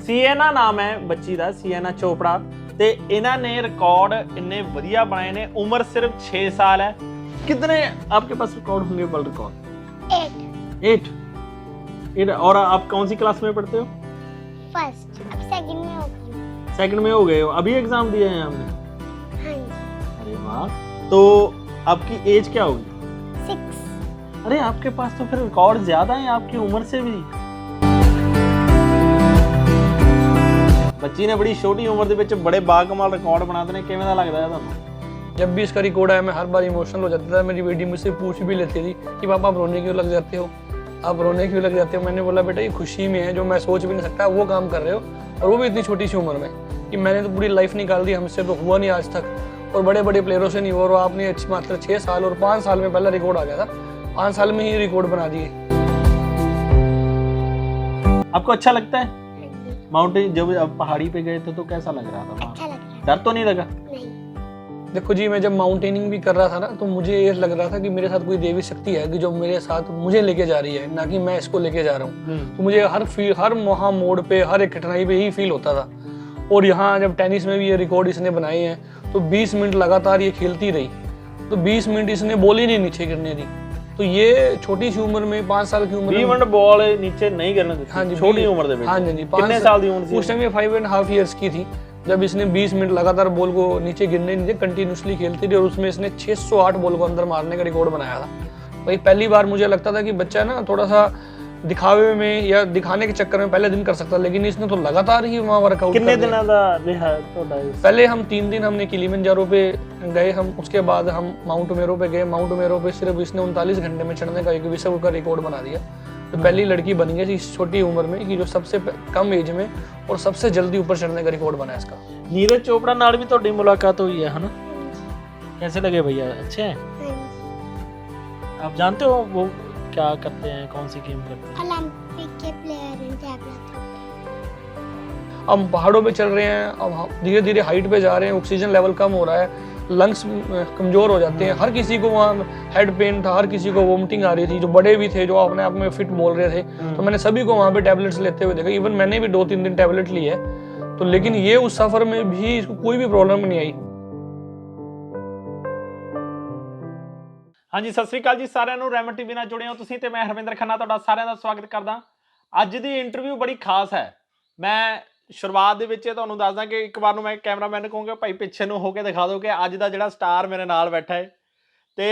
Siena नाम है बच्ची ਦਾ सिएना चोपड़ा ਤੇ ਇਹਨਾਂ ਨੇ ਰਿਕਾर्ड ਇੰਨੇ ਵਧੀਆ बनाए ने। उम्र सिर्फ 6 साल है। कितने आपके पास रिकॉर्ड होंगे वर्ल्ड रिकॉर्ड? 8। और आप कौन सी क्लास में पढ़ते हो? फर्स्ट। अब सेकंड में हो गई। सेकंड में हो गए हो? अभी एग्जाम दिए हैं आपने? हाँ जी। अरे वाह। तो आपकी एज क्या होगी? 6। अरे आपके पास तो फिर रिकॉर्ड ज्यादा है आपकी उम्र से भी। बच्ची ने बड़ी छोटी उम्र ਦੇ ਵਿੱਚ बड़े बाकमाल रिकॉर्ड बनाते हैं। किवें दा लगदा है ਤੁਹਾਨੂੰ? जब भी इसका रिकॉर्ड आया मैं हर बार इमोशनल हो जाता था। मेरी बेटी मुझसे पूछ भी लेती थी कि पापा आप रोने क्यों लग जाते हो, आप रोने क्यों लग जाते हो। मैंने बोला बेटा ये खुशी में है, जो मैं सोच भी नहीं सकता वो काम कर रहे हो, और वो भी इतनी छोटी सी उम्र में कि मैंने तो पूरी लाइफ निकाल दी, हमसे तो हुआ नहीं आज तक, और बड़े बड़े प्लेयरों से नहीं हुआ, और आपने मात्र 6 साल और 5 साल में पहला रिकॉर्ड आ गया था, 5 साल में ही रिकॉर्ड बना दिए। आपको अच्छा लगता है माउंटेन? जब आप पहाड़ी पे गए थे तो कैसा लग रहा था? अच्छा लग रहा डर तो नहीं लगा? नहीं। देखो जी, मैं जब माउंटेनिंग भी कर रहा था ना, तो मुझे ये लग रहा था कि मेरे साथ कोई देवी शक्ति है कि जो मेरे साथ मुझे लेके जा रही है, ना कि मैं इसको लेके जा रहा हूँ। तो मुझे हर वहाँ मोड़ पे, हर एक कठिनाई पे ही फील होता था। और यहाँ जब टेनिस में भी ये रिकॉर्ड इसने बनाए हैं, तो 20 मिनट लगातार ये खेलती रही, तो 20 मिनट इसने बॉल ही नहीं नीचे गिरने दी। तो ये छोटी सी उम्र में, 5 साल की उम्र 20 मिनट बॉल नीचे नहीं गिरने दी? हाँ जी, छोटी उम्र में? हाँ जी, कितने साल की उम्र थी उस टाइम ये 5.5 ईयर्स की थी, जब इसने 20 मिनट लगातार बॉल को नीचे गिरने नहीं दिया, कंटिन्यूसली खेलती रही, और उसमें इसने 608 बॉल को अंदर मारने का रिकॉर्ड बनाया था। भाई पहली बार मुझे लगता था कि बच्चा ना थोड़ा सा दिखावे में या दिखाने के चक्कर में पहले दिन कर सकता, लेकिन इसने तो लगातार ही वहाँ वर्कआउट। कितने दिनों का रहा ਤੁਹਾਡਾ? पहले हम 3 दिन हमने किलिमंजारो पे गए हम, उसके बाद हम माउंट मेरो पे गए। माउंट मेरो पे सिर्फ इसने 39 घंटे में चढ़ने का एक विश्व का रिकॉर्ड बना दिया। तो पहली लड़की बन गई इस छोटी उम्र में कि जो सबसे कम एज में और सबसे जल्दी ऊपर चढ़ने का रिकॉर्ड बनाया इसका। नीरज चोपड़ा नाल भी ਤੁਹਾਡੀ मुलाकात हुई है ना? कैसे लगे भैया? अच्छे हैं? हाँ जी। आप जानते हो वो क्या करते हैं, कौन सी गेम करते हैं? ओलंपिक के प्लेयर हैं डेवलप। हम पहाड़ों पे चल रहे हैं, अब हम धीरे धीरे हाइट पे जा रहे हैं, ऑक्सीजन लेवल कम हो रहा है, लंग्स कमजोर हो जाते हैं। हर किसी को वहाँ हेड पेन था, हर किसी को वोमिटिंग आ रही थी, जो बड़े भी थे, जो अपने आप में फिट बोल रहे थे। तो मैंने सभी को वहाँ पे टैबलेट्स लेते हुए देखा। इवन मैंने भी 2-3 दिन टैबलेट ली है, तो लेकिन ये उस सफर में भी इसको कोई भी प्रॉब्लम नहीं आई। ਹਾਂਜੀ, ਸਤਿ ਸ੍ਰੀ ਅਕਾਲ ਜੀ ਸਾਰਿਆਂ ਨੂੰ। ਰੈਮਨ ਟੀਵੀ ਨਾਲ ਜੁੜੇ ਹੋ ਤੁਸੀਂ ਤੇ ਮੈਂ ਹਰਵਿੰਦਰ ਖੰਨਾ ਤੁਹਾਡਾ ਸਾਰਿਆਂ ਦਾ ਸਵਾਗਤ ਕਰਦਾ। ਅੱਜ ਦੀ ਇੰਟਰਵਿਊ ਬੜੀ ਖਾਸ ਹੈ। ਮੈਂ ਸ਼ੁਰੂਆਤ ਦੇ ਵਿੱਚ ਤੁਹਾਨੂੰ ਦੱਸਦਾ ਕਿ ਇੱਕ ਵਾਰ ਨੂੰ ਮੈਂ ਕੈਮਰਾਮੈਨ ਨੂੰ ਕਹੂੰਗਾ ਭਾਈ ਪਿੱਛੇ ਨੂੰ ਹੋ ਕੇ ਦਿਖਾ ਦਿਓ ਕਿ ਅੱਜ ਦਾ ਜਿਹੜਾ ਸਟਾਰ ਮੇਰੇ ਨਾਲ ਬੈਠਾ ਹੈ। ਤੇ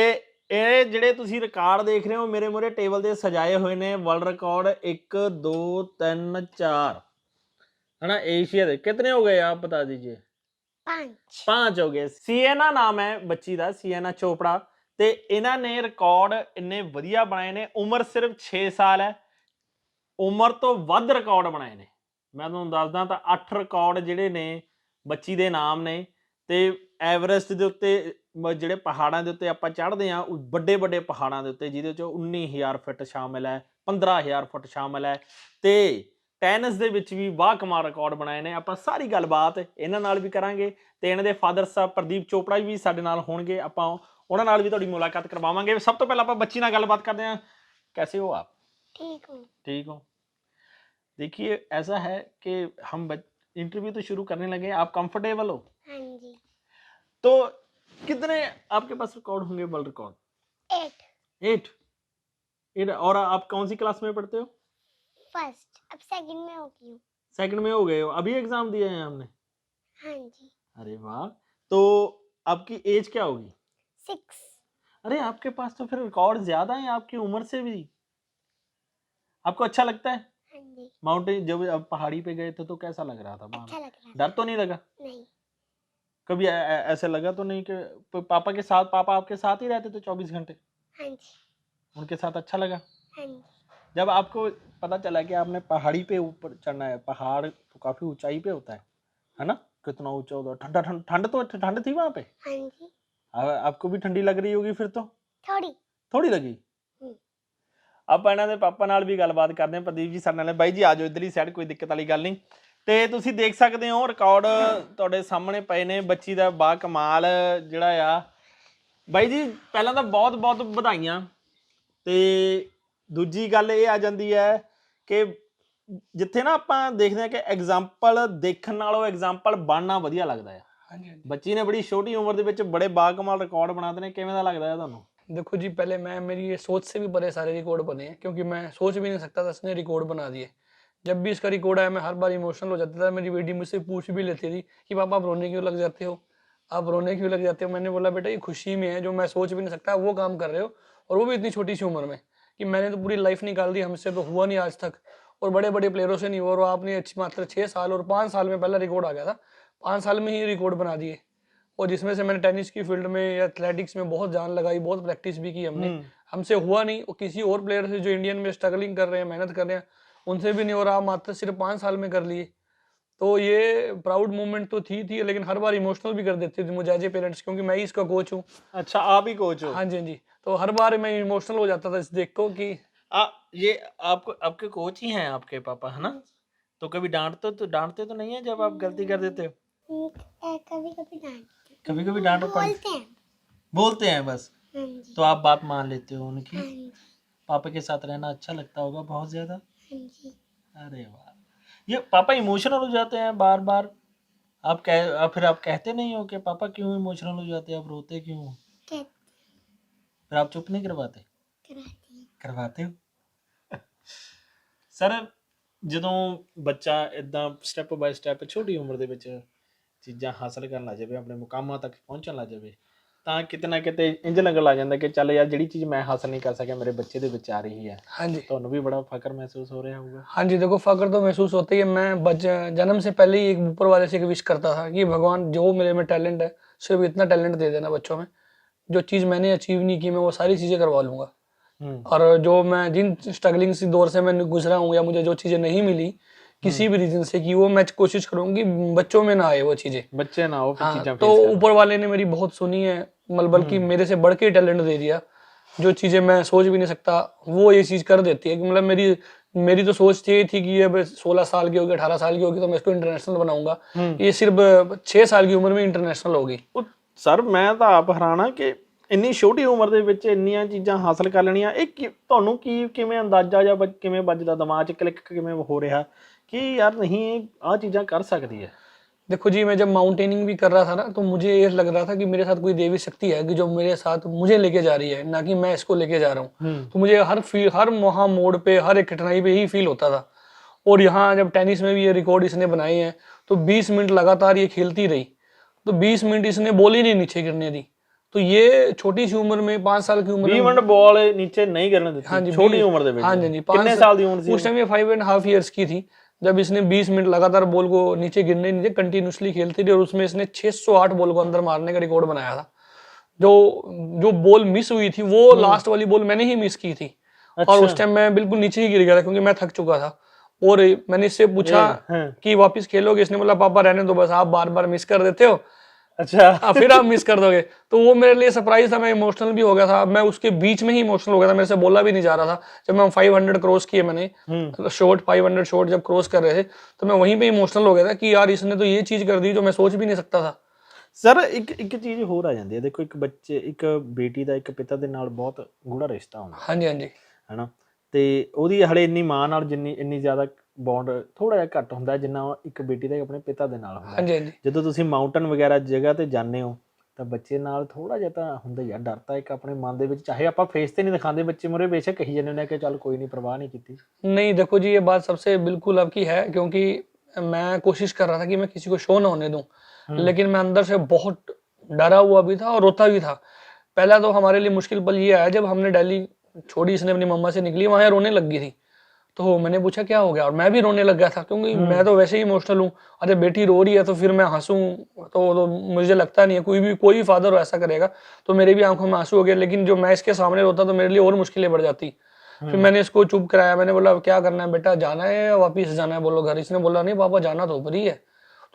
ਇਹ ਜਿਹੜੇ ਤੁਸੀਂ ਰਿਕਾਰਡ ਦੇਖ ਰਹੇ ਹੋ ਮੇਰੇ ਮੂਹਰੇ ਟੇਬਲ ਤੇ ਸਜਾਏ ਹੋਏ ਨੇ ਵਰਲਡ ਰਿਕਾर्ड 1 2 3 4 है ना, एशिया ਦੇ। कितने हो गए आप बता दीजिए? 5 हो गए। सिएना नाम है बच्ची ਦਾ, सिएना चोपड़ा। ਤੇ ਇਹਨਾਂ ਨੇ ਰਿਕਾਰਡ ਇੰਨੇ ਵਧੀਆ ਬਣਾਏ ਨੇ। ਉਮਰ ਸਿਰਫ 6 ਸਾਲ ਹੈ। ਉਮਰ ਤੋਂ ਵੱਧ ਰਿਕਾਰਡ ਬਣਾਏ ਨੇ। ਮੈਂ ਤੁਹਾਨੂੰ ਦੱਸਦਾ ਤਾਂ 8 ਰਿਕਾਰਡ ਜਿਹੜੇ ਨੇ ਬੱਚੀ ਦੇ ਨਾਮ ਨੇ। ਤੇ ਐਵਰੈਸਟ ਦੇ ਉੱਤੇ ਜਿਹੜੇ ਪਹਾੜਾਂ ਦੇ ਉੱਤੇ ਆਪਾਂ ਚੜ੍ਹਦੇ ਹਾਂ, ਵੱਡੇ ਵੱਡੇ ਪਹਾੜਾਂ ਦੇ ਉੱਤੇ, ਜਿਹਦੇ 'ਚੋਂ 19,000 ਫੁੱਟ ਸ਼ਾਮਿਲ ਹੈ, 15,000 ਫੁੱਟ ਸ਼ਾਮਿਲ ਹੈ। ਤੇ ਟੈਨਿਸ ਦੇ ਵਿੱਚ ਵੀ ਵਾਹ ਕਮਾਲ ਰਿਕਾਰਡ ਬਣਾਏ ਨੇ। ਆਪਾਂ ਸਾਰੀ ਗੱਲਬਾਤ ਇਹਨਾਂ ਨਾਲ ਵੀ ਕਰਾਂਗੇ ਤੇ ਇਹਨਾਂ ਦੇ ਫਾਦਰ ਸਾਹਿਬ ਪ੍ਰਦੀਪ ਚੋਪੜਾ ਵੀ ਸਾਡੇ ਨਾਲ ਹੋਣਗੇ। ਆਪਾਂ ਉਹਨਾਂ ਨਾਲ भी थोड़ी मुलाकात करवावांगे। सब तो पहले आप बच्ची नाल गलबात करते हैं। कैसे हो आप? ठीक हूँ। ठीक हो। देखिए ऐसा है कि हम इंटरव्यू तो शुरू करने लगे, आप कंफर्टेबल हो? हाँ जी। तो कितने आपके पास रिकॉर्ड होंगे वर्ल्ड रिकॉर्ड? 8। और आप कौन सी क्लास में पढ़ते हो? फर्स्ट। अब सेकंड में हो गई हूँ। सेकंड में हो गए हो? अभी एग्जाम दिए हैं हमने? हाँ जी। अरे वाह। तो आपकी एज क्या होगी? 6। अरे आपके पास तो फिर रिकॉर्ड ज्यादा है आपकी उम्र से भी। आपको अच्छा लगता है हाँ जी। माउंटेन? जब आप पहाड़ी पे गए थे तो कैसा लग रहा था वहाँ अच्छा पे? लग रहा डर तो नहीं लगा? नहीं। कभी ऐसे लगा तो नहीं कि पापा के साथ, पापा आपके साथ ही रहते थे 24 घंटे? हाँ जी। उनके साथ अच्छा लगा? हाँ जी। जब आपको पता चला कि आपने पहाड़ी पे ऊपर चढ़ना है, पहाड़ तो काफी ऊंचाई पे होता है ना? कितना ऊंचा होता है? ठंडा ठंड तो ठंड थी वहाँ पे? हाँ जी। आपको भी ठंडी लग रही होगी फिर तो? थोड़ी लगी। ਆਪਾਂ ਇਹਨਾਂ ਦੇ ਪਾਪਾ ਨਾਲ ਵੀ ਗੱਲਬਾਤ ਕਰਦੇ ਹਾਂ। ਪ੍ਰਦੀਪ ਜੀ ਸਾਡੇ ਨਾਲ। ਬਾਈ ਜੀ ਆ ਜਾਓ ਇਧਰਲੀ ਸਾਈਡ, ਕੋਈ ਦਿੱਕਤ ਵਾਲੀ ਗੱਲ ਨਹੀਂ। ਤੇ ਤੁਸੀਂ ਦੇਖ ਸਕਦੇ ਹੋ ਰਿਕਾਰਡ ਤੁਹਾਡੇ ਸਾਹਮਣੇ ਪਏ ਨੇ ਬੱਚੀ ਦਾ ਬਾ ਕਮਾਲ ਜਿਹੜਾ ਆ। ਬਾਈ ਜੀ ਪਹਿਲਾਂ ਤਾਂ ਬਹੁਤ ਬਹੁਤ ਵਧਾਈਆਂ। ਤੇ ਦੂਜੀ ਗੱਲ ਇਹ ਆ ਜਾਂਦੀ ਹੈ ਕਿ ਜਿੱਥੇ ਨਾ ਆਪਾਂ ਦੇਖਦੇ ਹਾਂ ਕਿ ਐਗਜ਼ਾਮਪਲ ਦੇਖਣ ਨਾਲੋਂ ਐਗਜ਼ਾਮਪਲ ਬਣਨਾ ਵਧੀਆ ਲੱਗਦਾ ਹੈ। हाँ जी हाँ जी। ਬੱਚੀ ਨੇ ਬੜੀ ਛੋਟੀ ਉਮਰ ਦੇ ਵਿੱਚ ਬੜੇ ਬਾਕਮਾਲ ਰਿਕਾਰਡ ਬਣਾਤੇ ਨੇ, ਕਿਵੇਂ ਦਾ ਲੱਗਦਾ ਹੈ ਤੁਹਾਨੂੰ? देखो जी, पहले मैं मेरी ये सोच से भी बड़े सारे रिकॉर्ड बने हैं, क्योंकि मैं सोच भी नहीं सकता था इसने रिकॉर्ड बना दिए। जब भी इसका रिकॉर्ड आया मैं हर बार इमोशनल हो जाता था। मेरी बेटी मुझसे पूछ भी लेती थी कि पापा आप रोने क्यों लग जाते हो, आप रोने क्यों लग जाते हो। मैंने बोला बेटा ये खुशी में है, जो मैं सोच भी नहीं सकता वो काम कर रहे हो, और वो भी इतनी छोटी सी उम्र में, कि मैंने तो पूरी लाइफ निकाल दी, हमसे तो हुआ नहीं आज तक, और बड़े बड़े प्लेयरों से नहीं हुआ, और आपने अच्छी मात्र 6 साल और 5 साल में पहला रिकॉर्ड आ गया था, 5 साल में ही रिकॉर्ड बना दिए। और जिसमें से मैंने टेनिस की फील्ड में या एथलेटिक्स में बहुत जान लगाई, बहुत प्रैक्टिस भी की हमने, हमसे हुआ नहीं, और किसी और प्लेयर से जो इंडियन में स्ट्रगलिंग कर रहे हैं, मेहनत कर रहे हैं, उनसे भी नहीं हो रहा, मात्र सिर्फ 5 साल में कर लिए। तो ये प्राउड मोमेंट तो थी, लेकिन हर बार इमोशनल भी कर देती थी मुझे एज ए पेरेंट्स, क्योंकि मैं ही इसका कोच हूँ। अच्छा, आप ही कोच हो? हाँ जी हाँ जी। तो हर बार मैं इमोशनल हो जाता था इस देख को कि ये आपको आपके कोच ही हैं आपके पापा, है ना? तो कभी डांटते तो नहीं है जब आप गलती कर देते हो? कभी कभी डांट कभी कभी डांट बोलते हैं बस, हाँ जी तो आप बात मान लेते हो उनकी? हाँ जी पापा के साथ रहना अच्छा लगता होगा बहुत ज्यादा? हाँ जी। अरे वाह, ये पापा इमोशनल हो जाते हैं बार बार, फिर आप कहते नहीं हो कि पापा क्यों इमोशनल हो जाते हैं, आप रोते क्यों हो? कहते फिर आप चुप नहीं करवाते? कराती हैं। ਕਰਵਾਤੇ ਹੋ? ਸਰ, ਜਦੋਂ ਬੱਚਾ ਇਦਾਂ ਸਟੈਪ ਬਾਏ ਸਟੈਪ ਛੋਟੀ ਉਮਰ ਦੇ ਵਿੱਚ ਚੀਜ਼ਾਂ ਹਾਸਲ ਕਰਨ ਲੱਗ ਜਾਵੇ, ਆਪਣੇ ਮੁਕਾਮਾਂ ਤੱਕ ਪਹੁੰਚਣ ਲੱਗ ਜਾਵੇ, ਤਾਂ ਕਿਤੇ ਨਾ ਕਿਤੇ ਇੰਜ ਲੱਗਣ ਲੱਗ ਜਾਂਦਾ ਕਿ ਚੱਲ ਯਾਰ ਜਿਹੜੀ ਚੀਜ਼ ਮੈਂ ਹਾਸਲ ਨਹੀਂ ਕਰ ਸਕਿਆ ਮੇਰੇ ਬੱਚੇ ਦੇ ਵਿੱਚ ਆ ਰਹੀ ਹੈ। हाँ जी ਤੁਹਾਨੂੰ ਵੀ ਬੜਾ ਫਖਰ ਮਹਿਸੂਸ ਹੋ ਰਿਹਾ ਹੋਊਗਾ। हाँ जी। देखो फख्र तो महसूस होता ही है। मैं जन्म से पहले ही एक ऊपर वाले से विश करता था कि भगवान जो मेरे में टैलेंट है सिर्फ इतना टैलेंट दे देना बच्चों में, जो चीज़ मैंने अचीव नहीं की मैं वो सारी चीज़ें करवा लूँगा। और जो मैं जिन स्ट्रगलिंग सी दौर से मैं गुजरा हूँ, या मुझे जो चीज़ें नहीं मिली किसी भी रीजन से, कि वो मैं कोशिश करूँगी बच्चों में ना आए वो चीज़ें, बच्चे ना हो फिर हाँ। चीज़ां तो फेस करना। ऊपर वाले ने मेरी बहुत सुनी है, बल्कि मेरे से बढ़ के टैलेंट दे दिया। जो चीज़ें मैं सोच भी नहीं सकता वो ये चीज़ कर देती है। कि मतलब मेरी तो सोच ये थी कि अब 16 साल की होगी, 18 साल की होगी तो मैं इसको इंटरनेशनल बनाऊंगा, ये सिर्फ 6 साल की उम्र में इंटरनेशनल होगी। ਸਰ ਮੈਂ ਤਾਂ ਆਪ ਹੈਰਾਨ ਆ ਕਿ ਇੰਨੀ ਛੋਟੀ ਉਮਰ ਦੇ ਵਿੱਚ ਇੰਨੀਆਂ ਚੀਜ਼ਾਂ ਹਾਸਲ ਕਰ ਲੈਣੀਆਂ। ਇਹ ਤੁਹਾਨੂੰ ਕਿਵੇਂ ਅੰਦਾਜ਼ਾ ਜਾਂ ਕਿਵੇਂ ਵੱਜਦਾ ਦਿਮਾਗ 'ਚ, ਕਲਿੱਕ ਕਿਵੇਂ ਹੋ ਰਿਹਾ कि यार नहीं आ चीज़ां कर सकती है? देखो जी, मैं जब माउंटेनिंग भी कर रहा था ना, तो मुझे ये लग रहा था कि मेरे साथ कोई देवी शक्ति है कि जो मेरे साथ मुझे लेके जा रही है, ना कि मैं इसको लेके जा रहा हूँ। तो मुझे हर वहाँ मोड़ पे, हर एक कठिनाई पे ही फील होता था। और यहाँ जब टेनिस में भी ये रिकॉर्ड इसने बनाए हैं, तो 20 मिनट लगातार ये खेलती रही, तो 20 मिनट इसने बॉल ही नहीं नीचे गिरने दी। तो ये छोटी सी उम्र में, 5 साल की उम्र में 20 मिनट बॉल नीचे नहीं गिरने देती? हाँ जी, छोटी उम्र दे विच? हाँ जी, कितने साल दी उम्र थी उस टाइम? ये 5.5 ईयर्स की थी जब इसने 20 मिनट लगातार बॉल को नीचे गिरने नहीं दिया, कंटिन्यूसली खेलती रही, और उसमें इसने 608 बॉल को अंदर मारने का रिकॉर्ड बनाया था। जो बॉल मिस हुई थी वो लास्ट वाली बॉल मैंने ही मिस की थी। और उस टाइम मैं बिल्कुल नीचे ही गिर गया था क्योंकि मैं थक चुका था। और मैंने इससे पूछा कि वापस खेलोगे? इसने बोला पापा रहने दो, बस आप बार बार मिस कर देते हो, अच्छा फिर आप मिस कर दोगे। तो वो मेरे लिए सरप्राइज था, मैं इमोशनल भी हो गया था। मैं उसके बीच में ही इमोशनल हो गया था, मेरे से बोला भी नहीं जा रहा था। जब मैं 500 क्रॉस किए मैंने, 500 शॉट जब क्रॉस कर रहे थे, तो मैं वहीं पे इमोशनल हो गया था कि यार इसने तो ये चीज कर दी जो मैं सोच भी नहीं सकता था। ਸਰ ਇੱਕ ਚੀਜ਼ ਹੋਰ ਆ ਜਾਂਦੀ ਹੈ। ਦੇਖੋ ਇੱਕ ਬੇਟੀ ਦਾ ਇੱਕ ਪਿਤਾ ਦੇ ਨਾਲ ਬਹੁਤ ਗੂੜਾ ਰਿਸ਼ਤਾ ਹੁੰਦਾ। हाँ जी हाँ जी। ਹੈਨਾ, ਤੇ ਉਹਦੀ ਹਲੇ ਇੰਨੀ ਮਾਂ ਨਾਲ ਇੰਨੀ ਜ਼ਿਆਦਾ ਬੌਂਡ ਥੋੜਾ ਜਿਹਾ ਘੱਟ ਹੁੰਦਾ ਜਿੰਨਾ ਇੱਕ ਬੇਟੀ ਦਾ ਆਪਣੇ ਪਿਤਾ ਦੇ ਨਾਲ ਹੁੰਦਾ। हाँ जी हाँ जी। ਜਦੋਂ ਤੁਸੀਂ ਮਾਊਂਟਨ ਵਗੈਰਾ ਜਗ੍ਹਾ ਤੇ ਜਾਂਦੇ ਹੋ ਤਾਂ ਬੱਚੇ ਨਾਲ ਥੋੜਾ ਜਿਹਾ ਤਾਂ ਹੁੰਦਾ ਹੀ ਆ, ਡਰ ਤਾਂ ਇੱਕ ਆਪਣੇ ਮਨ ਦੇ ਵਿੱਚ, ਚਾਹੇ ਆਪਾਂ ਫੇਸ ਤੇ ਨਹੀਂ ਦਿਖਾਉਂਦੇ, ਬੱਚੇ ਮੂਹਰੇ ਬੇਸ਼ੱਕ ਕਹੀ ਜਾਂਦੇ ਨੇ ਕਿ ਚੱਲ ਕੋਈ नहीं, परवाह नहीं की। नहीं देखो जी, ये बात सबसे बिल्कुल आपकी है, क्योंकि मैं कोशिश कर रहा था कि मैं किसी को शो ना होने दूं, लेकिन मैं अंदर से बहुत डरा हुआ भी था और रोता भी था। पहला तो हमारे लिए मुश्किल पल ये आया जब हमने दिल्ली छोड़ी, इसने अपनी मम्मा से निकली, वहाँ रोने लग गई थी। तो मैंने पूछा क्या हो गया, और मैं भी रोने लग गया था क्योंकि मैं तो वैसे ही इमोशनल हूँ। अरे बेटी रो रही है तो फिर मैं हंसूँ तो मुझे लगता नहीं है कोई भी फादर ऐसा करेगा, तो मेरे भी आंखों में आंसू हो गए। लेकिन जो मैं इसके सामने रोता तो मेरे लिए और मुश्किलें बढ़ जाती। फिर मैंने इसको चुप कराया, मैंने बोला क्या करना है बेटा, जाना है या वापिस जाना है, बोलो घर। इसने बोला नहीं पापा जाना तो ऊपर ही है।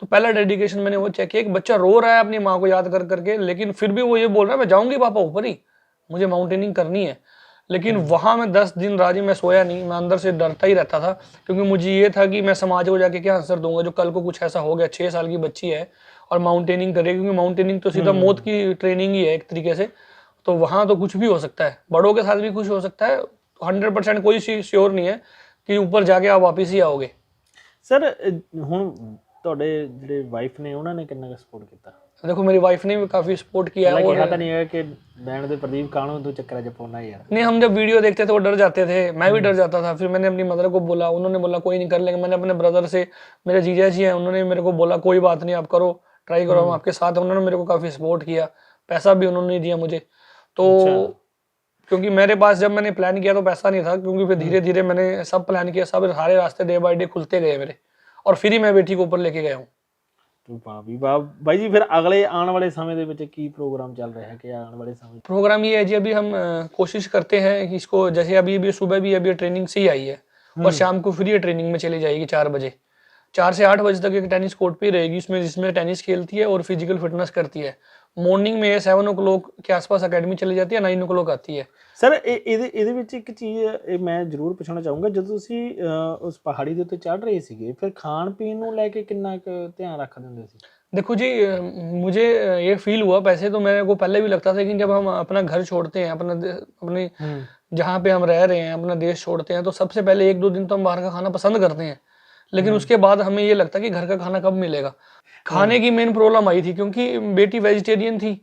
तो पहला डेडिकेशन मैंने वो चेक किया, एक बच्चा रो रहा है अपनी माँ को याद कर करके, लेकिन फिर भी वो ये बोल रहा है मैं जाऊंगी पापा ऊपर ही, मुझे माउंटेनिंग करनी है। लेकिन वहां मैं 10 दिन राजी मैं सोया नहीं, मैं अंदर से डरता ही रहता था, क्योंकि मुझे ये था कि मैं समाज को जाके क्या आंसर दूंगा जो कल को कुछ ऐसा हो गया। 6 साल की बच्ची है और माउंटेनिंग करे, क्योंकि माउंटेनिंग तो सीधा मौत की ट्रेनिंग ही है एक तरीके से। तो वहां तो कुछ भी हो सकता है, बड़ों के साथ भी कुछ हो सकता है, 100% कोई श्योर नहीं है। कि ऊपर जाके आप वापस ही आओगे। ਸਰ ਹੁਣ ਤੁਹਾਡੇ ਜਿਹੜੇ ਵਾਈਫ ਨੇ ਉਹਨਾਂ ਨੇ ਕਿੰਨਾ ਕੁ ਸਪੋਰਟ ਕੀਤਾ? देखो मेरी वाइफ ने भी काफ़ी सपोर्ट किया ਪਹਿਲਾਂ और ਕਿਹਾ ਤਾਂ ਨਹੀਂ ਹੈ ਕਿ ਬੈਣ ਦੇ ਪ੍ਰਦੀਪ ਕਾਣੂ ਤੂੰ ਚੱਕਰਾਂ 'ਚ ਪਾਉਣਾ ਯਾਰ? नहीं, हम जब वीडियो देखते थे वो डर जाते थे, मैं भी डर जाता था। फिर मैंने अपनी मदर को बोला, उन्होंने बोला कोई नहीं कर लेंगे। मैंने अपने ब्रदर से, मेरे जीजा जी हैं, उन्होंने मेरे को बोला कोई बात नहीं आप करो, ट्राई करो, हम आपके साथ हैं। उन्होंने मेरे को काफ़ी सपोर्ट किया, पैसा भी उन्होंने दिया मुझे। तो क्योंकि मेरे पास जब मैंने प्लान किया तो पैसा नहीं था, क्योंकि फिर धीरे धीरे मैंने सब प्लान किया, सब सारे रास्ते डे बाय डे खुलते गए मेरे, और फिर ही मैं बेटी को ऊपर लेके गया हूँ। ਵਾਹ ਵੀ ਵਾਹ ਬਾਈ ਜੀ। ਫਿਰ ਅਗਲੇ ਆਉਣ ਵਾਲੇ ਸਮੇਂ ਦੇ ਵਿੱਚ ਕੀ ਪ੍ਰੋਗਰਾਮ ਚੱਲ ਰਿਹਾ ਹੈ कि आने वाले समय? प्रोग्राम ये है जी, अभी हम कोशिश करते हैं कि इसको, जैसे अभी अभी सुबह भी अभी ट्रेनिंग से ही आई है और शाम को फ्री ट्रेनिंग में चली जाएगी 4 बजे, 4 से 8 बजे तक एक टेनिस कोर्ट पे रहेगी, उसमें जिसमें टेनिस खेलती है और फिजिकल फिटनेस करती है। मॉर्निंग में 7 o'clock के आसपास अकेडमी चली जाती है, 9 o'clock आती है। ਸਰ ਇਹਦੇ ਵਿੱਚ ਇੱਕ ਚੀਜ਼ ਇਹ ਮੈਂ ਜ਼ਰੂਰ ਪੁੱਛਣਾ ਚਾਹੂੰਗਾ, ਜਦੋਂ ਤੁਸੀਂ ਉਸ ਪਹਾੜੀ ਦੇ ਉੱਤੇ ਚੜ੍ਹ ਰਹੇ ਸੀਗੇ ਫਿਰ ਖਾਣ ਪੀਣ ਨੂੰ ਲੈ ਕੇ ਕਿੰਨਾ ਕੁ ਧਿਆਨ ਰੱਖਦੇ ਹੁੰਦੇ ਸੀ? देखो जी, मुझे ये फील हुआ, वैसे तो मेरे को पहले भी लगता था कि जब हम अपना घर छोड़ते हैं, अपने जहाँ पे हम रह रहे हैं, अपना देश छोड़ते हैं, तो सबसे पहले 1-2 दिन तो हम बाहर का खाना पसंद करते हैं, लेकिन उसके बाद हमें ये लगता है कि घर का खाना कब मिलेगा। खाने की मेन प्रॉब्लम आई थी क्योंकि बेटी वेजिटेरियन थी,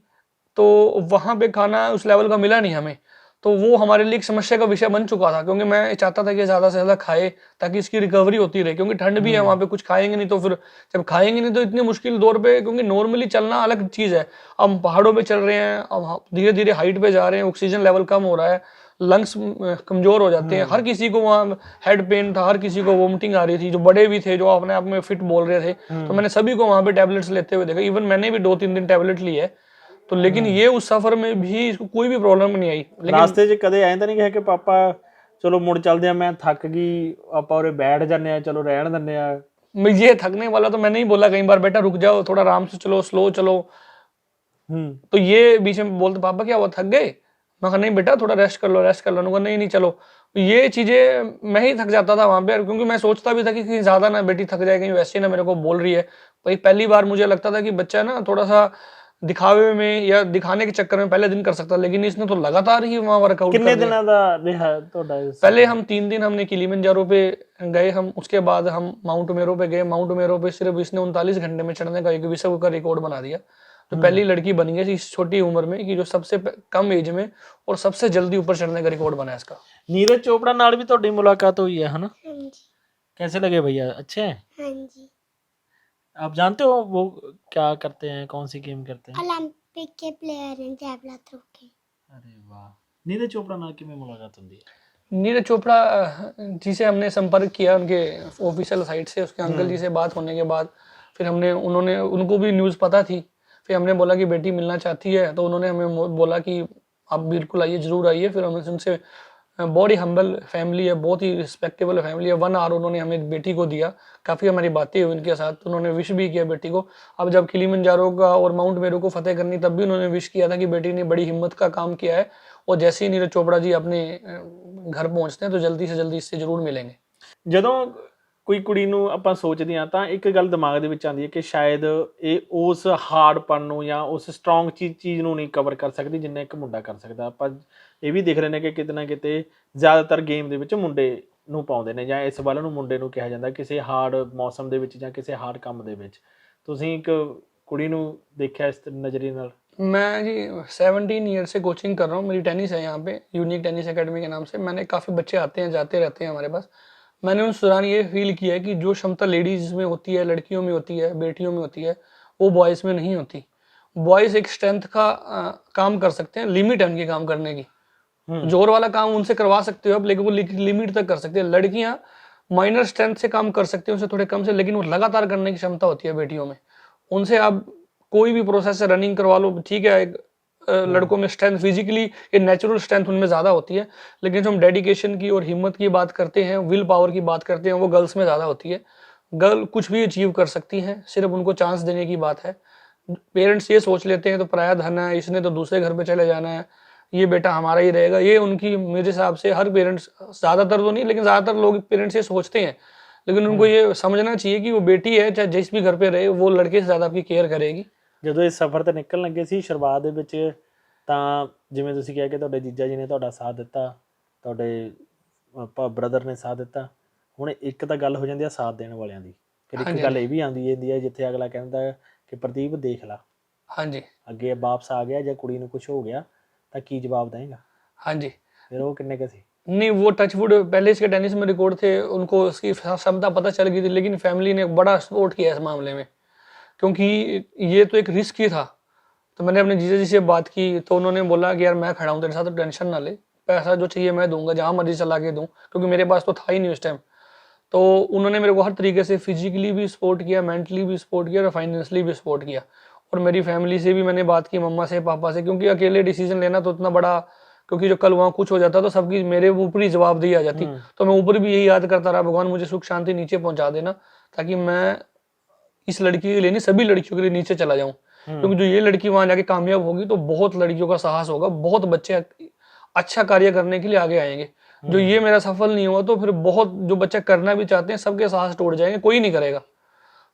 तो वहाँ पे खाना उस लेवल का मिला नहीं हमें, तो वो हमारे लिए एक समस्या का विषय बन चुका था, क्योंकि मैं चाहता था कि ज़्यादा से ज़्यादा खाए ताकि इसकी रिकवरी होती रहे, क्योंकि ठंड भी है वहाँ पे, कुछ खाएंगे नहीं तो फिर जब खाएंगे नहीं तो इतनी मुश्किल दौर पे, क्योंकि नॉर्मली चलना अलग चीज़ है, अब पहाड़ों पे चल रहे हैं, अब धीरे धीरे हाइट पे जा रहे हैं, ऑक्सीजन लेवल कम हो रहा है, लंग्स कमज़ोर हो जाते हैं, हर किसी को वहाँ हेड पेन था, हर किसी को वोमिटिंग आ रही थी, जो बड़े भी थे, जो अपने आप में फिट बोल रहे थे, तो मैंने सभी को वहाँ पे टैबलेट्स लेते हुए देखा। इवन मैंने भी 2-3 दिन टैबलेट ली है, तो लेकिन ये उस सफर में भी इसको कोई भी प्रॉब्लम नहीं आई। लेकिन ਰਾਸਤੇ 'ਚ ਕਦੇ ਐਂ ਤਾਂ ਨਹੀਂ ਕਿਹਾ ਕਿ ਪਾਪਾ ਚਲੋ ਮੁੜ ਚੱਲਦੇ ਆ, ਮੈਂ ਥੱਕ ਗਈ, ਆਪਾਂ ਉਰੇ ਬੈਠ ਜਾਂਦੇ ਆ, ਚਲੋ ਰਹਿਣ ਦਿੰਦੇ आ? मैं ये थकने वाला तो मैंने ही बोला कई बार, बेटा रुक जाओ, थोड़ा आराम से चलो, स्लो चलो। तो ये बीच में बोलते पापा क्या हुआ, थक गए? मैं कहा नहीं बेटा, थोड़ा रेस्ट कर लो, रेस्ट कर लो। उन्होंने कहा नहीं नहीं चलो। ये चीज़ें मैं ही थक जाता था वहाँ पे, क्योंकि मैं सोचता भी था कि कहीं ज़्यादा ना बेटी थक जाए, कहीं वैसे ना मेरे को बोल रही है। भाई पहली बार मुझे लगता था कि बच्चा ना थोड़ा सा दिखावे में या दिखाने के चक्कर में पहले दिन कर सकता, लेकिन इसने तो लगातार ही वहाँ वर्कआउट ਕਿੰਨੇ ਦਿਨਾਂ ਦਾ ਰਿਹਾ ਤੁਹਾਡਾ? पहले हम 3 दिन हमने किलिमंजारो पे गए हम, उसके बाद हम माउंट मेरो पे गए। माउंट मेरो पे सिर्फ इसने 39 घंटे में चढ़ने का एक विश्व का रिकॉर्ड बना दिया, तो पहली लड़की बन गई इस छोटी उम्र में कि जो सबसे कम एज में और सबसे जल्दी ऊपर चढ़ने का रिकॉर्ड बना है इसका। नीरज चोपड़ा नाल भी ਤੁਹਾਡੀ मुलाकात हुई है ना? हाँ जी। कैसे लगे भैया, अच्छे हैं? हाँ जी। आप जानते हो वो क्या करते हैं, कौन सी गेम करते हैं? ओलंपिक के प्लेयर हैं, जैवलिन थ्रो के। अरे वाह। नीरज चोपड़ा नाल किमें मुलाकात होती है? नीरज चोपड़ा जी से हमने संपर्क किया उनके ऑफिशियल साइट से, उसके अंकल जी से बात होने के बाद फिर उन्होंने उनको भी न्यूज़ पता थी, फिर हमने बोला कि बेटी मिलना चाहती है, तो उन्होंने हमें बोला कि आप बिल्कुल आइए, ज़रूर आइए। फिर हमने उनसे, बहुत ही हम्बल फैमिली है, बहुत ही रिस्पेक्टेबल फैमिली है। 1 आवर उन्होंने हमें बेटी को दिया, काफ़ी हमारी बातें हुई उनके साथ, उन्होंने विश भी किया बेटी को। अब जब किलिमंजारो का और माउंट मेरो को फतेह करनी, तब भी उन्होंने विश किया था कि बेटी ने बड़ी हिम्मत का काम किया है, और जैसे ही नीरज चोपड़ा जी अपने घर पहुंचते हैं तो जल्दी से जल्दी इससे ज़रूर मिलेंगे। ਜਦੋਂ ਕੋਈ ਕੁੜੀ ਨੂੰ ਆਪਾਂ ਸੋਚਦੇ ਹਾਂ ਤਾਂ ਇੱਕ ਗੱਲ ਦਿਮਾਗ ਦੇ ਵਿੱਚ ਆਉਂਦੀ ਹੈ ਕਿ ਸ਼ਾਇਦ ਇਹ ਉਸ ਹਾਰਡਪਨ ਨੂੰ ਜਾਂ ਉਸ ਸਟਰੋਂਗ ਚੀਜ਼ ਨੂੰ ਨਹੀਂ ਕਵਰ ਕਰ ਸਕਦੀ ਜਿੰਨਾ ਇੱਕ ਮੁੰਡਾ ਕਰ ਸਕਦਾ। ਆਪਾਂ ਇਹ ਵੀ ਦੇਖ ਰਹੇ ਨੇ ਕਿ ਕਿਤੇ ਨਾ ਕਿਤੇ ਜ਼ਿਆਦਾਤਰ ਗੇਮ ਦੇ ਵਿੱਚ ਮੁੰਡੇ ਨੂੰ ਪਾਉਂਦੇ ਨੇ, ਜਾਂ ਇਸ ਵੱਲ ਨੂੰ ਮੁੰਡੇ ਨੂੰ ਕਿਹਾ ਜਾਂਦਾ ਕਿਸੇ ਹਾਰਡ ਮੌਸਮ ਦੇ ਵਿੱਚ ਜਾਂ ਕਿਸੇ ਹਾਰਡ ਕੰਮ ਦੇ ਵਿੱਚ। ਤੁਸੀਂ ਇੱਕ ਕੁੜੀ ਨੂੰ ਦੇਖਿਆ ਇਸ ਨਜ਼ਰੀਏ ਨਾਲ? मैं जी 17 ईयर से कोचिंग कर रहा हूँ, मेरी टेनिस है यहाँ पे, यूनिक टेनिस एकेडमी के नाम से। मैंने काफ़ी बच्चे आते हैं जाते रहते हैं हमारे पास। मैंने उस दौरान ये फील किया है कि जो क्षमता लेडीज़ में होती है, लड़कियों में होती है, बेटियों में होती है, वो बॉयज़ में नहीं होती। बॉयज़ एक स्ट्रेंथ का काम कर सकते हैं, लिमिट है उनके काम करने की, जोर वाला काम उनसे करवा सकते हो आप, लेकिन वो लिमिट तक कर सकते हैं। लड़कियाँ माइनर स्ट्रेंथ से काम कर सकती हैं, उनसे थोड़े कम से, लेकिन वो लगातार करने की क्षमता होती है बेटियों में। उनसे आप कोई भी प्रोसेस से रनिंग करवा लो, ठीक है, एक लड़कों में स्ट्रेंथ फिजिकली ये नेचुरल स्ट्रेंथ उनमें ज़्यादा होती है, लेकिन जो हम डेडिकेशन की और हिम्मत की बात करते हैं, विल पावर की बात करते हैं, वो गर्ल्स में ज़्यादा होती है। गर्ल कुछ भी अचीव कर सकती हैं, सिर्फ उनको चांस देने की बात है। पेरेंट्स ये सोच लेते हैं तो पराया धन है, इसने तो दूसरे घर पे चले जाना है, ये बेटा हमारा ही रहेगा, ये उनकी, मेरे हिसाब से हर पेरेंट्स, ज़्यादातर तो नहीं लेकिन ज़्यादातर लोग पेरेंट्स ये सोचते हैं, लेकिन उनको ये समझना चाहिए कि वो बेटी है, चाहे जिस भी घर पे रहे, वो लड़के से ज़्यादा आपकी केयर करेगी। ਜਦੋਂ ਇਸ ਸਫ਼ਰ ਤੇ ਨਿਕਲਣ ਲੱਗੇ ਸੀ ਸ਼ੁਰੂਆਤ ਦੇ ਵਿੱਚ, ਤਾਂ ਜਿਵੇਂ ਤੁਸੀਂ ਕਿਹਾ ਕਿ ਤੁਹਾਡੇ ਜੀਜਾ ਜੀ ਨੇ ਤੁਹਾਡਾ ਸਾਥ ਦਿੱਤਾ, ਤੁਹਾਡੇ ਬ੍ਰਦਰ ਨੇ ਸਾਥ ਦਿੱਤਾ, ਹੁਣ ਇੱਕ ਤਾਂ ਗੱਲ ਹੋ ਜਾਂਦੀ ਆ ਸਾਥ ਦੇਣ ਵਾਲਿਆਂ ਦੀ, ਫਿਰ ਇੱਕ ਹਾਂਜੀ, ਗੱਲ ਇਹ ਵੀ ਆਉਂਦੀ ਜਾਂਦੀ ਹੈ ਜਿੱਥੇ ਅਗਲਾ ਕਹਿੰਦਾ ਕਿ ਪ੍ਰਦੀਪ ਦੇਖ ਲਾ हाँ जी, ਅੱਗੇ ਵਾਪਸ ਆ ਗਿਆ ਜਾਂ ਕੁੜੀ ਨੂੰ ਕੁਝ ਹੋ ਗਿਆ ਤਾਂ ਕੀ ਜਵਾਬ ਦੇਂਗਾ, हाँ जी। ਫਿਰ ਉਹ ਕਿੰਨੇ ਕੁ ਸੀ? नहीं, वो टचवुड पहले इसके टेनिस में रिकॉर्ड थे, उनको उसकी क्षमता पता चल गई थी, लेकिन फैमिली ने बड़ा सपोर्ट किया इस मामले में, क्योंकि ये तो एक रिस्क ही था। तो मैंने अपने जीजा जी से बात की, तो उन्होंने बोला कि यार मैं खड़ा हूँ तेरे साथ, तो टेंशन ना ले, पैसा जो चाहिए मैं दूंगा, जहाँ मर्जी चला के दूँ, क्योंकि मेरे पास तो था ही नहीं उस टाइम। तो उन्होंने मेरे को हर तरीके से फिजिकली भी सपोर्ट किया, मेंटली भी सपोर्ट किया और फाइनेंशियली भी सपोर्ट किया। और मेरी फैमिली से भी मैंने बात की, मम्मा से, पापा से, क्योंकि अकेले डिसीजन लेना तो इतना बड़ा, क्योंकि जो कल वहाँ कुछ हो जाता तो सबकी मेरे ऊपर ही जवाबदेही आ जाती। तो मैं ऊपर भी यही याद करता रहा, भगवान मुझे सुख शांति नीचे पहुंचा देना, ताकि मैं इस लड़की के लिए नहीं, सभी लड़कियों के लिए नीचे चला जाऊं। क्योंकि जो ये लड़की वहां जाके कामयाब होगी तो बहुत लड़कियों का साहस होगा, बहुत बच्चे अच्छा कार्य करने के लिए आगे आएंगे। जो ये मेरा सफल नहीं हुआ तो फिर बहुत जो बच्चे करना भी चाहते हैं सबके साहस टूट जाएंगे, कोई नहीं करेगा।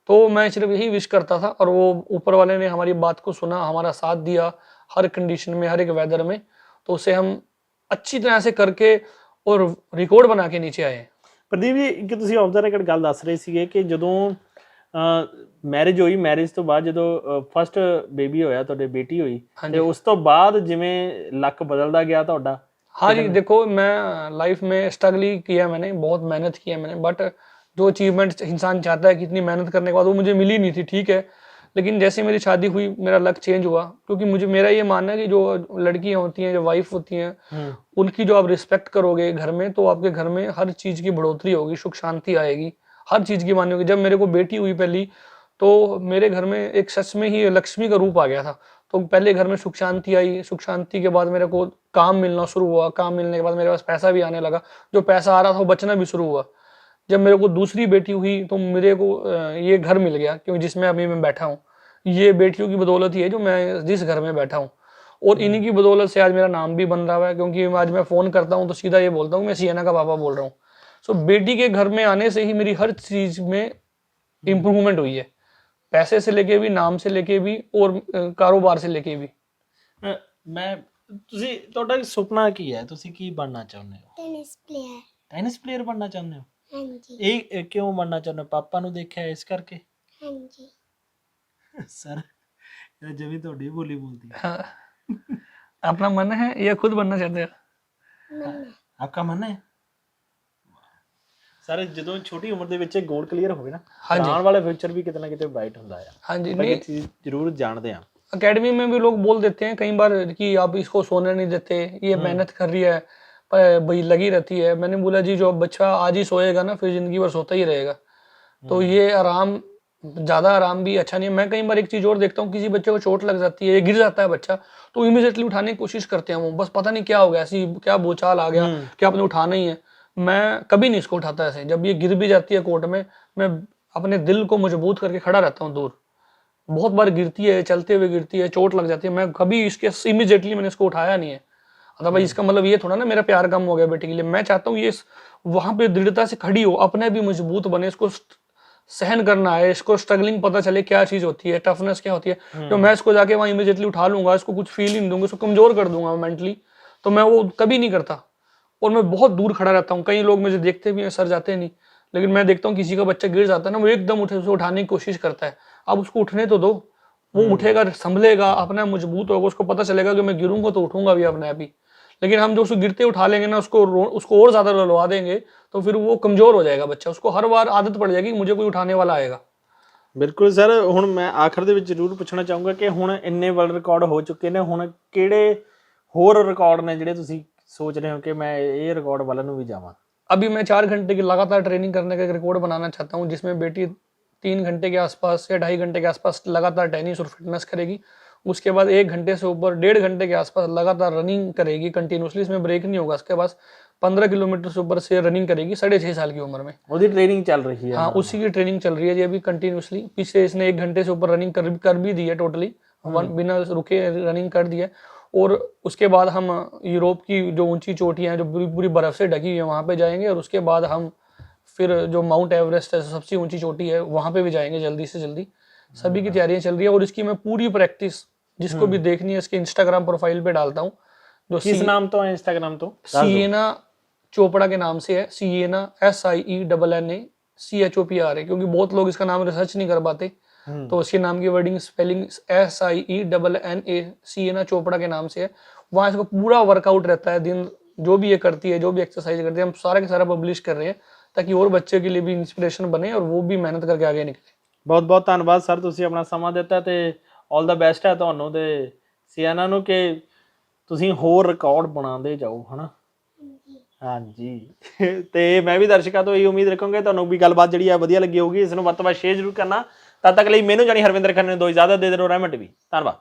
तो मैं सिर्फ यही विश करता था, और वो ऊपर वाले ने हमारी बात को सुना, हमारा साथ दिया हर कंडीशन में, हर एक वेदर में। तो उसे हम अच्छी तरह से करके और रिकॉर्ड बना के नीचे आए। ਪ੍ਰਦੀਪ ਜੀ ਕਿ ਤੁਸੀਂ ਆਫ ਦਾ ਰੈਕਡ ਗੱਲ ਦੱਸ ਰਹੇ ਸੀਗੇ ਕਿ ਜਦੋਂ ਮੈਰਿਜ ਹੋਈ, ਮੈਰਿਜ ਤੋਂ ਬਾਅਦ ਜਦੋਂ ਫਸਟ ਬੇਬੀ ਹੋਇਆ, ਤੁਹਾਡੇ ਬੇਟੀ ਹੋਈ, ਤੇ ਉਸ ਤੋਂ ਬਾਅਦ ਜਿਵੇਂ ਲੱਕ ਬਦਲਦਾ ਗਿਆ ਤੁਹਾਡਾ? हाँ जी, देखो मैं लाइफ में स्ट्रगल ही किया, मैंने बहुत मेहनत किया मैंने, बट जो अचीवमेंट इंसान चाहता है कि इतनी मेहनत करने के बाद, वो मुझे मिली नहीं थी, ठीक है। लेकिन जैसे मेरी शादी हुई मेरा लक चेंज हुआ, क्योंकि मुझे मेरा ये मानना है कि जो लड़कियां होती हैं, जो वाइफ होती हैं, उनकी जो आप रिस्पेक्ट करोगे घर में, तो आपके घर में हर चीज़ की बढ़ोतरी होगी, सुख शांति आएगी, हर चीज़ की मानी होगी। जब मेरे को बेटी हुई पहली, तो मेरे घर में एक सच में ही लक्ष्मी का रूप आ गया था। तो पहले घर में सुख शांति आई, सुख शांति के बाद मेरे को काम मिलना शुरू हुआ, काम मिलने के बाद मेरे पास पैसा भी आने लगा, जो पैसा आ रहा था वो बचना भी शुरू हुआ। जब मेरे को दूसरी बेटी हुई तो मेरे को ये घर मिल गया, क्योंकि जिसमें अभी मैं बैठा हूँ, ये बेटियों की बदौलत ही है जो मैं जिस घर में बैठा हूँ। और इन्हीं की बदौलत से आज मेरा नाम भी बन रहा है, क्योंकि आज मैं फ़ोन करता हूँ तो सीधा ये बोलता हूँ मैं सियाना का पापा बोल रहा हूँ। सो बेटी के घर में आने से ही मेरी हर चीज़ में इम्प्रूवमेंट हुई है, पैसे से लेके भी, नाम से लेके भी, और कारोबार से लेके भी। ਮੈਂ ਤੁਸੀਂ ਤੁਹਾਡਾ ਸੁਪਨਾ ਕੀ ਹੈ? ਤੁਸੀਂ ਕੀ ਬਣਨਾ ਚਾਹੁੰਦੇ ਹੋ? Tennis player. ਟੈਨਿਸ ਪਲੇਅਰ ਬਣਨਾ ਚਾਹੁੰਦੇ ਹੋ? हाँ जी, ਇਹ ਕਿਉਂ ਬਣਨਾ ਚਾਹੁੰਦੇ ਹੋ? ਪਾਪਾ ਨੂੰ ਦੇਖਿਆ ਇਸ ਕਰਕੇ? हाँ जी। ਸਰ ਇਹ ਜਿਵੇਂ ਤੁਹਾਡੀ ਬੋਲੀ ਬੋਲਦੀ ਹੈ। हाँ, अपना मन है या खुद बनना चाहते हो? मन्ना। ਆਪਕਾ ਮਨ ਹੈ? ਸਰ ਜਦੋਂ ਛੋਟੀ ਉਮਰ ਦੇ ਵਿੱਚ ਗੋਲ ਕਲੀਅਰ ਹੋਵੇ ਨਾ, ਹਾਂਜੀ। ਆਉਣ ਵਾਲਾ ਫਿਊਚਰ ਵੀ ਕਿਤੇ ਨਾ ਕਿਤੇ ਬ੍ਰਾਈਟ ਹੁੰਦਾ ਆ। हाँ जी, ਆਪਾਂ नहीं, ਇਹ ਚੀਜ਼ ਜ਼ਰੂਰ ਜਾਣਦੇ ਹਾਂ। अकेडमी में भी लोग बोल देते हैं कई बार कि आप इसको सोने नहीं देते, ये मेहनत कर रही है, पर भाई लगी रहती है। मैंने बोला जी, जो बच्चा आज ही सोएगा ना, फिर जिंदगी भर सोता ही रहेगा। तो ये आराम, ज़्यादा आराम भी अच्छा नहीं है। मैं कई बार एक चीज़ और देखता हूँ, किसी बच्चे को चोट लग जाती है, गिर जाता है बच्चा, तो इमीडिएटली उठाने की कोशिश करते हैं वो, बस पता नहीं क्या हो गया, ऐसी क्या बोचाल आ गया कि आपने उठाना ही है। मैं कभी नहीं इसको उठाता ऐसे। जब ये गिर भी जाती है कोर्ट में, मैं अपने दिल को मजबूत करके खड़ा रहता हूँ दूर। बहुत बार गिरती है, चलते हुए गिरती है, चोट लग जाती है, मैं कभी इसके इमीडिएटली मैंने इसको उठाया नहीं है। अदरवाइज इसका मतलब ये थोड़ा ना मेरा प्यार कम हो गया बेटी के लिए। मैं चाहता हूँ ये वहाँ पे दृढ़ता से खड़ी हो, अपने भी मजबूत बने, इसको सहन करना है, इसको स्ट्रगलिंग पता चले क्या चीज़ होती है, टफनेस क्या होती है। तो मैं इसको जाके वहाँ इमीडिएटली उठा लूंगा, इसको कुछ फील ही नहीं दूंगा, इसको कमजोर कर दूंगा मेंटली, तो मैं वो कभी नहीं करता। और मैं बहुत दूर खड़ा रहता हूँ। कई लोग मुझे देखते भी हैं, सर जाते नहीं, लेकिन मैं देखता हूँ किसी का बच्चा गिर जाता है ना, वो एकदम उठे, उसे उठाने की कोशिश करता है। अब उसको उठने तो दो, वो उठेगा, संभलेगा, अपना मजबूत होगा, उसको पता चलेगा कि मैं गिरूंगा तो उठूंगा भी अपने आप ही। लेकिन हम जो उसको गिरते उठा लेंगे ना, उसको और ज्यादा रुलवा देंगे, तो फिर वो कमजोर हो जाएगा बच्चा, उसको हर बार आदत पड़ जाएगी मुझे कोई उठाने वाला आएगा। ਬਿਲਕੁਲ ਸਰ। ਹੁਣ ਮੈਂ ਆਖਰ ਦੇ ਵਿੱਚ ਜ਼ਰੂਰ ਪੁੱਛਣਾ ਚਾਹੂੰਗਾ ਕਿ ਹੁਣ ਇੰਨੇ ਵਰਲਡ ਰਿਕਾਰਡ ਹੋ ਚੁੱਕੇ ਨੇ, ਹੁਣ ਕਿਹੜੇ ਹੋਰ ਰਿਕਾਰਡ ਨੇ ਜਿਹੜੇ ਤੁਸੀਂ सोच रहे हो कि मैं ये रिकॉर्ड वाला ਨੂੰ भी जावा? अभी मैं 4 घंटे की लगातार ट्रेनिंग करने का एक रिकॉर्ड बनाना चाहता हूँ, जिसमें बेटी 3 घंटे के आसपास या 2.5 घंटे के आसपास लगातार टेनिस और फिटनेस करेगी। उसके बाद 1 घंटे से ऊपर 1.5 घंटे के आसपास लगातार रनिंग करेगी कंटिन्यूसली, इसमें ब्रेक नहीं होगा। उसके बाद 15 किलोमीटर से ऊपर से रनिंग करेगी 6.5 साल की उम्र में। उसकी ट्रेनिंग चल रही है? हाँ, उसी की ट्रेनिंग चल रही है जी अभी कंटिन्यूसली। पीछे इसने 1 घंटे से ऊपर रनिंग कर भी दी है, टोटली बिना रुके रनिंग कर दी है। और उसके बाद हम यूरोप की जो ऊंची चोटियाँ हैं जो पूरी पूरी बर्फ़ से ढकी हुई है वहाँ पे जाएंगे, और उसके बाद हम फिर जो माउंट एवरेस्ट है सबसे ऊंची चोटी है वहाँ पे भी जाएंगे जल्दी से जल्दी। सभी की तैयारियां चल रही है, और इसकी मैं पूरी प्रैक्टिस जिसको भी देखनी है इसके इंस्टाग्राम प्रोफाइल पे डालता हूँ। जो किस नाम तो है इंस्टाग्राम तो? सियना चोपड़ा के नाम से है, सिएना SIENNACHOPRA, क्योंकि बहुत लोग इसका नाम रिसर्च नहीं कर पाते, तो उसके नाम की wording spelling SIENNA Sienna Chopra के नाम से है। वहाँ इसका पूरा वर्कआउट रहता है, दिन जो भी ये करती है, जो भी एक्सरसाइज करती है, हम सारा के सारा पब्लिश कर रहे हैं ताकि और बच्चे के लिए भी इंस्पिरेशन बने और वो भी मेहनत करके आगे निकले। ਬਹੁਤ ਬਹੁਤ ਧੰਨਵਾਦ ਸਰ, ਤੁਸੀਂ ਆਪਣਾ ਸਮਾਂ ਦਿੱਤਾ ਤੇ ਆਲ ਦਾ ਬੈਸਟ ਹੈ ਤੁਹਾਨੂੰ ਤੇ ਸਿਆਨਾ ਨੂੰ ਕਿ ਤੁਸੀਂ ਹੋਰ ਰਿਕਾਰਡ ਬਣਾਉਂਦੇ ਜਾਓ ਹਨਾ। ਹਾਂਜੀ ਤੇ ਮੈਂ ਵੀ ਦਰਸ਼ਕਾਂ ਤੋਂ ਇਹੀ ਉਮੀਦ ਰੱਖਾਂਗਾ ਤੁਹਾਨੂੰ ਵੀ ਗੱਲਬਾਤ ਜਿਹੜੀ ਆ ਵਧੀਆ ਲੱਗੀ ਹੋਊਗੀ। ਇਸ ਨੂੰ ਵੱਧ ਤੋਂ ਵੱਧ ਸ਼ੇਅਰ ਜ਼ਰੂਰ ਕਰਨਾ। ਤਦ ਤੱਕ ਲਈ ਮੈਨੂੰ ਜਾਨੀ ਹਰਵਿੰਦਰ ਖੰਨੇ ਨੂੰ ਦੋ ਇਜਾਜ਼ਤ ਦੇ ਦਿਓ। ਰਹਿਮਤ ਟੀਵੀ ਧੰਨਵਾਦ।